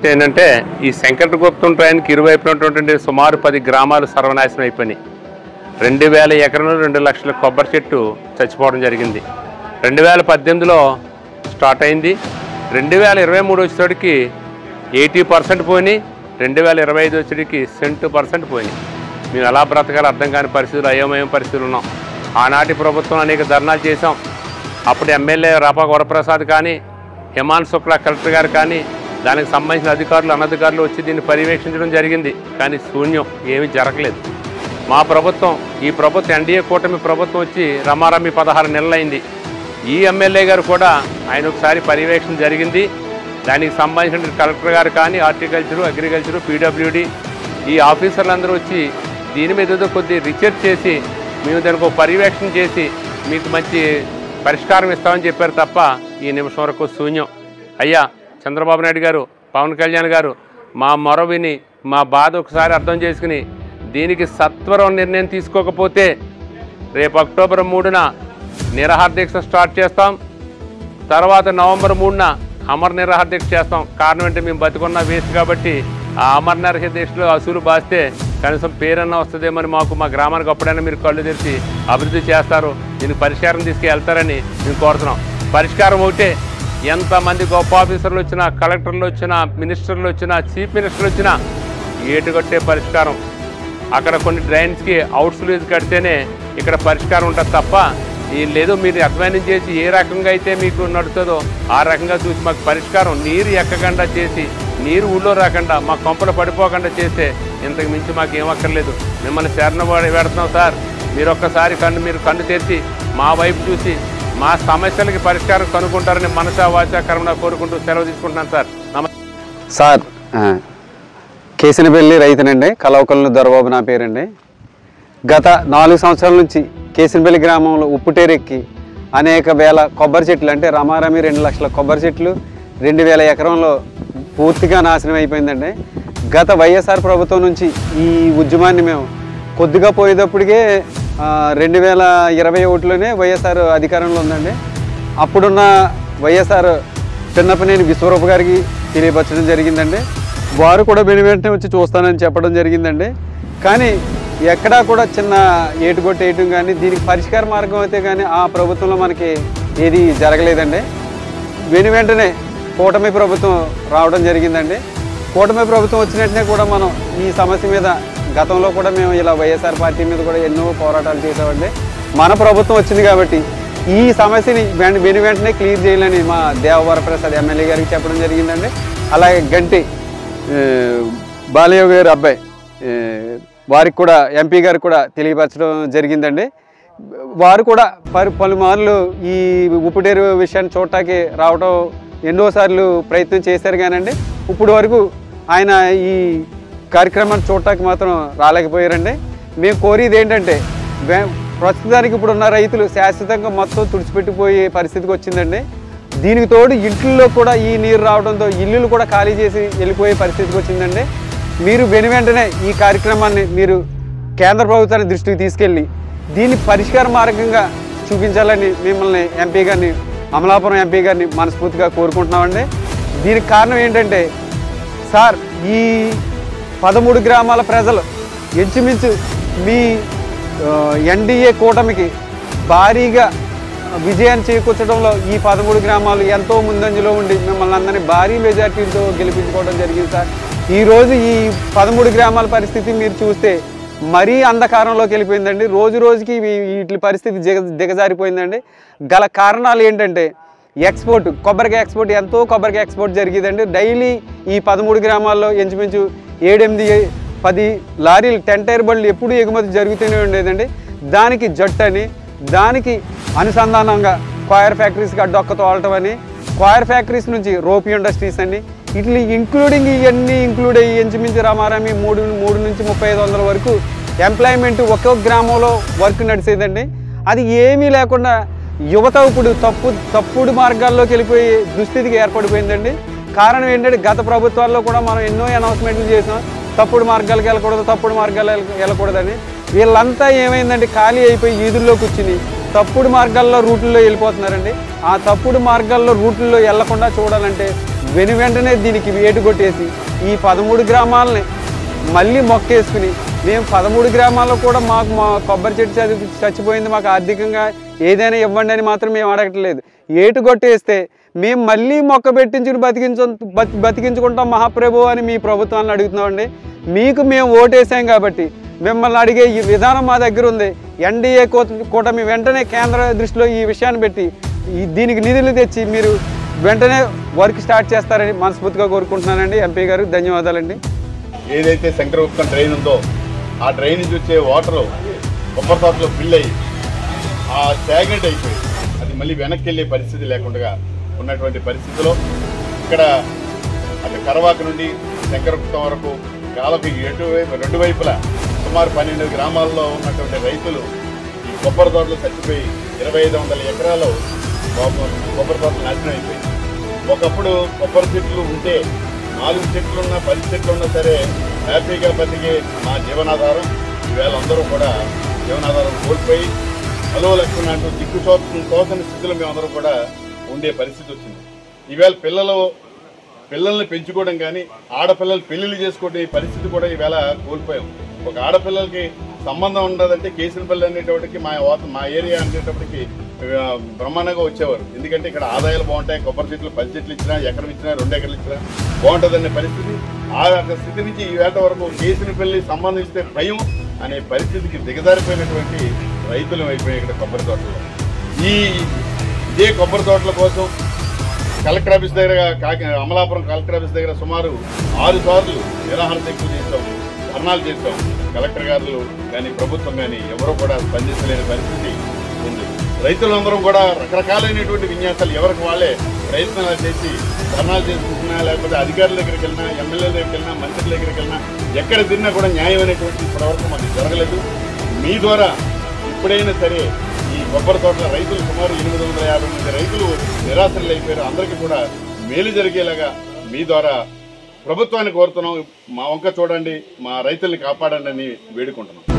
ఏంటంటే ఈ శంకరగుప్తం ట్రైన్కి ఇరువైపున ఉన్నటువంటి సుమారు 10 గ్రామాలు సర్వనాశనం అయిపోయినాయి. 2000 ఎకరంలో 2 లక్షల కొబ్బరి చెట్టు చచ్చిపోవడం జరిగింది. 2018లో స్టార్ట్ అయింది. 2023 వచ్చేటికి 80% పోయినాయి. 2025 వచ్చేటికి 70% పోయినాయి. మేము ఎలా బ్రతకాలో అర్థం కాని పరిస్థితులు, అయోమయం పరిస్థితులు ఉన్నాం. ఆనాటి ప్రభుత్వం అనేక ధర్నాలు చేశాం. అప్పుడు ఎమ్మెల్యే రాపాక వరప్రసాద్ కానీ, హిమాంశు శుక్లా కలెక్టర్ గారు కానీ, దానికి సంబంధించిన అధికారులు అనధికారులు వచ్చి దీన్ని పర్యవేక్షించడం జరిగింది. కానీ శూన్యం, ఏమీ జరగలేదు. మా ప్రభుత్వం, ఈ ప్రభుత్వం ఎన్డీఏ కూటమి ప్రభుత్వం వచ్చి రమారమి 16 నెలలైంది. ఈ ఎమ్మెల్యే గారు కూడా ఆయన ఒకసారి పర్యవేక్షణ జరిగింది. దానికి సంబంధించిన కలెక్టర్ గారు కానీ, హార్టికల్చరు, అగ్రికల్చరు, పీడబ్ల్యూడి ఈ ఆఫీసర్లందరూ వచ్చి దీని మీద ఏదో కొద్ది రీసెర్చ్ చేసి మేము దానికి ఒక పర్యవేక్షణ చేసి మీకు మంచి పరిష్కారం ఇస్తామని చెప్పారు తప్ప ఈ నిమిషం వరకు శూన్యం. అయ్యా చంద్రబాబు నాయుడు గారు, పవన్ కళ్యాణ్ గారు మా మొర విని మా బాధ ఒకసారి అర్థం చేసుకుని దీనికి సత్వరం నిర్ణయం తీసుకోకపోతే రేపు అక్టోబర్ 3న నిరాహార దీక్ష స్టార్ట్ చేస్తాం. తర్వాత నవంబర్ 3న అమర నిరాహార దీక్ష చేస్తాం. కారణం అంటే మేము బతుకున్న వేస్ట్ కాబట్టి ఆ అమర నిరాహార దీక్షలో అసూలు బాస్తే కనీసం పేరన్నా వస్తుందేమని మా గ్రామానికి అప్పుడైనా మీరు కళ్ళు తెరిచి అభివృద్ధి చేస్తారు, దీనికి పరిష్కారం తీసుకెళ్తారని మేము కోరుతున్నాం. పరిష్కారం ఒకటే, ఎంతమంది గొప్ప ఆఫీసర్లు వచ్చినా, కలెక్టర్లు వచ్చినా, మినిస్టర్లు వచ్చినా, చీఫ్ మినిస్టర్లు వచ్చినా ఏటుగట్టే పరిష్కారం. అక్కడ కొన్ని డ్రైన్స్కి అవుట్స్లూజ్ కడితేనే ఇక్కడ పరిష్కారం ఉంటుంది తప్ప ఈ లేదు మీరు అధ్వానం చేసి ఏ రకంగా అయితే మీకు నడుతుందో ఆ రకంగా చూసి మాకు పరిష్కారం నీరు ఎక్కకుండా చేసి నీరు ఊళ్ళో రాకుండా మా కొంపలు పడిపోకుండా చేస్తే ఇంతకు మించి మాకు ఏమక్కర్లేదు. మిమ్మల్ని శరణ పెడుతున్నాం సార్. మీరు ఒక్కసారి మీరు కన్ను తెరిచి మా వైపు చూసి మా సమస్యలకి పరిష్కారం కనుక్కుంటారని మనసా వాచా కర్మణ కోరుకుంటూ సెలవు తీసుకుంటున్నాను సార్. సార్ కేసినపల్లి రైతునండి, కలవకల్లు దొరబాబు నా పేరండి. గత 4 సంవత్సరాల నుంచి కేసినపల్లి గ్రామంలో ఉప్పుటేరెక్కి అనేక వేల కొబ్బరి చెట్లు, అంటే రమారమి 2 లక్షల కొబ్బరి చెట్లు 2000 ఎకరంలో పూర్తిగా నాశనం అయిపోయిందండి. గత వైఎస్ఆర్ ప్రభుత్వం నుంచి ఈ ఉద్యమాన్ని మేము కొద్దిగా పోయేటప్పటికే 2021లోనే వైఎస్ఆర్ అధికారంలో ఉందండి. అప్పుడున్న వైఎస్ఆర్ పిన్నపనేని విశ్వరూప గారికి తెలియపరచడం జరిగిందండి. వారు కూడా వెంటనే వచ్చి చూస్తానని చెప్పడం జరిగిందండి. కానీ ఎక్కడా కూడా చిన్న ఏటుగొట్టేయటం కానీ దీనికి పరిష్కార మార్గం అయితే కానీ ఆ ప్రభుత్వంలో మనకి ఏది జరగలేదండి. వెంటనే కూటమి ప్రభుత్వం రావడం జరిగిందండి. కూటమి ప్రభుత్వం వచ్చిన వెంటనే కూడా మనం ఈ సమస్య మీద గతంలో కూడా మేము ఇలా వైఎస్ఆర్ పార్టీ మీద కూడా ఎన్నో పోరాటాలు చేసామండి. మన ప్రభుత్వం వచ్చింది కాబట్టి ఈ సమస్యని వెంటనే క్లియర్ చేయాలని మా దేవవరప్రసాద్ ఎమ్మెల్యే గారికి చెప్పడం జరిగిందండి. అలాగే గంటి బాలయ్య గారి అబ్బాయి వారికి కూడా ఎంపీ గారికి కూడా తెలియపరచడం జరిగిందండి. వారు కూడా పలుమార్లు ఈ ఉప్పుటేరు విషయాన్ని చూడటానికి రావడం ఎన్నోసార్లు ప్రయత్నం చేశారు కానండి ఇప్పుడు వరకు ఆయన ఈ కార్యక్రమాన్ని చూడటానికి మాత్రం రాలేకపోయారండి. మేము కోరేది ఏంటంటే ప్రస్తుతానికి ఇప్పుడున్న రైతులు శాశ్వతంగా మొత్తం తుడిచిపెట్టిపోయే పరిస్థితికి వచ్చిందండి. దీనికి తోడు ఇంట్లో కూడా ఈ నీరు రావడంతో ఇల్లులు కూడా ఖాళీ చేసి వెళ్ళిపోయే పరిస్థితికి వచ్చిందండి. మీరు వెంటనే ఈ కార్యక్రమాన్ని మీరు కేంద్ర ప్రభుత్వాన్ని దృష్టికి తీసుకెళ్ళి దీన్ని పరిష్కార మార్గంగా చూపించాలని మిమ్మల్ని ఎంపీ గారిని, అమలాపురం ఎంపీ గారిని మనస్ఫూర్తిగా కోరుకుంటున్నామండి. దీనికి కారణం ఏంటంటే సార్, ఈ 13 గ్రామాల ప్రజలు ఇంచుమించు మీ ఎన్డీఏ కూటమికి భారీగా విజయాన్ని చేకూర్చడంలో ఈ 13 గ్రామాలు ఎంతో ముందంజలో ఉండి మిమ్మల్ని అందరినీ భారీ మెజార్టీతో గెలిపించుకోవడం జరిగింది సార్. ఈరోజు ఈ 13 గ్రామాల పరిస్థితి మీరు చూస్తే మరీ అంధకారంలోకి వెళ్ళిపోయిందండి. రోజుకి వీటి పరిస్థితి దిగజారిపోయిందండి. గల కారణాలు ఏంటంటే ఎక్స్పోర్ట్, కొబ్బరికాయ ఎక్స్పోర్ట్, ఎంతో కొబ్బరికాయ ఎక్స్పోర్ట్ జరిగేదండి. డైలీ ఈ 13 గ్రామాల్లో ఇంచుమించు 7-8-10 లారీలు 10 టైర్ బండ్లు ఎప్పుడు ఎగుమతి జరుగుతూనే ఉండేదండి. దానికి జట్టని, దానికి అనుసంధానంగా కాయర్ ఫ్యాక్టరీస్కి అడ్డొక్క తోలటం అని, కాయర్ ఫ్యాక్టరీస్ నుంచి రోప్ ఇండస్ట్రీస్ అని, ఇట్లా ఇంక్లూడింగ్ ఇవన్నీ ఇంక్లూడ్ అయ్యి ఇంచుమించు రమారమి 3 నుంచి 3500 వరకు ఎంప్లాయ్మెంట్ ఒక్కొక్క గ్రామంలో వర్క్ నడిచేదండి. అది ఏమీ లేకుండా యువత ఇప్పుడు తప్పుడు మార్గాల్లోకి వెళ్ళిపోయి దుస్థితికి ఏర్పడిపోయిందండి. కారణం ఏంటంటే గత ప్రభుత్వాల్లో కూడా మనం ఎన్నో అనౌన్స్మెంట్లు చేసాం, తప్పుడు మార్గాలకు వెళ్ళకూడదని. వీళ్ళంతా ఏమైందంటే ఖాళీ అయిపోయి వీధుల్లో కూర్చుని తప్పుడు మార్గాల్లో రూట్లలో వెళ్ళిపోతున్నారండి. ఆ తప్పుడు మార్గాల్లో రూట్లలో వెళ్లకుండా చూడాలంటే వెంటనే దీనికి వేటు కొట్టేసి ఈ 13 గ్రామాలని మళ్ళీ మొక్కేసుకుని మేము 13 గ్రామాల్లో కూడా మాకు మా కొబ్బరి చెట్టు చచ్చిపోయింది, మాకు ఆర్థికంగా ఏదైనా ఇవ్వండి అని మాత్రం మేము అడగట్లేదు. ఏటు కొట్టేస్తే మేము మళ్ళీ మొక్క పెట్టించుకుని బతికించుకుంటాం మహాప్రభు అని మీ ప్రభుత్వాన్ని అడుగుతున్నామండి. మీకు మేము ఓటేసాం కాబట్టి మిమ్మల్ని అడిగే ఈ విధానం మా దగ్గర ఉంది. ఎన్డీఏ కూటమి వెంటనే కేంద్ర దృష్టిలో ఈ విషయాన్ని పెట్టి దీనికి నిధులు తెచ్చి మీరు వెంటనే వర్క్ స్టార్ట్ చేస్తారని మనస్ఫూర్తిగా కోరుకుంటున్నానండి. ఎంపీ గారు ధన్యవాదాలండి. ఏదైతే శంకరగుప్తం డ్రైన్ ఉందో ఆ డ్రైన్ నుంచి వచ్చే వాటర్ కొబ్బరి తోటలో ఫిల్ అయ్యి ఆ స్టాగ్నెంట్ అయిపోయి అది మళ్ళీ వెనక్కి వెళ్ళే పరిస్థితి లేకుండా ఉన్నటువంటి పరిస్థితిలో ఇక్కడ అటు కరవాక నుండి శంకరగుప్తం వరకు కాలకి రెండు వైపులా సుమారు 12 గ్రామాల్లో ఉన్నటువంటి రైతులు ఈ కొబ్బరి తోటలు చచ్చిపోయి 2500 ఎకరాలు కొబ్బరి తోటలు నాశనం అయిపోయి. ఒకప్పుడు కొబ్బరి చెట్లు ఉంటే 4 చెట్లున్నా 10 చెట్లున్నా సరే హ్యాపీగా బతికే మా జీవనాధారం ఈవేళ అందరూ కూడా జీవనాధారం కోల్పోయి హలో లక్ష్మణ అంటూ తోచని స్థితిలో మేమందరం కూడా ఉండే పరిస్థితి వచ్చింది. ఈవేళ పిల్లల్ని పెంచుకోవడం కానీ ఆడపిల్లలు పెళ్లిళ్ళు చేసుకోవడం ఈ పరిస్థితి కూడా ఈవేళ కోల్పోయాం. ఒక ఆడపిల్లలకి సంబంధం ఉండదంటే కేసులపల్లి అనేటప్పటికి మా ఏరియా అనేటప్పటికి బ్రహ్మాండంగా వచ్చేవారు. ఎందుకంటే ఇక్కడ ఆదాయాలు బాగుంటాయి, కొబ్బరి చెట్లు 10 చెట్లు ఇచ్చినా ఎకరం ఇచ్చినా 2 ఎకరాలు ఇచ్చినా బాగుంటుందనే పరిస్థితి. ఆ స్థితి నుంచి ఈ వేట వరకు కేసులపల్లి సంబంధం ఇస్తే భయం అనే పరిస్థితికి దిగజారిపోయినటువంటి రైతులు అయిపోయాయి ఇక్కడ కొబ్బరి తోటలో. ఇదే కొబ్బరి తోటల కోసం కలెక్టర్ ఆఫీస్ దగ్గర అమలాపురం కలెక్టర్ ఆఫీస్ దగ్గర సుమారు 6 సార్లు నిరాహార దీక్షలు చేస్తాం, ధర్నాలు చేస్తాం. కలెక్టర్ గారు కానీ ప్రభుత్వం కానీ ఎవరూ కూడా స్పందించలేని పరిస్థితి ఉంది. రైతులందరూ కూడా రకరకాలైనటువంటి విన్యాసాలు ఎవరికి వాళ్ళే ప్రయత్నాలు చేసి ధర్నాలు చేసుకుంటున్నా, లేకపోతే అధికారుల దగ్గరికి వెళ్ళినా, ఎమ్మెల్యేల దగ్గరికి వెళ్ళినా, మంత్రుల దగ్గరికి వెళ్ళినా ఎక్కడ తిన్నా కూడా న్యాయం అనేటువంటి ఇప్పటివరకు మాకు జరగలేదు. మీ ద్వారా ఇప్పుడైనా సరే ఈ కొబ్బరి తోటల రైతులు సుమారు 850 మంది రైతులు నిరాశలు అయిపోయారు. అందరికీ కూడా మేలు జరిగేలాగా మీ ద్వారా ప్రభుత్వాన్ని కోరుతున్నాం. మా వంక చూడండి, మా రైతుల్ని కాపాడండి అని వేడుకుంటున్నాం.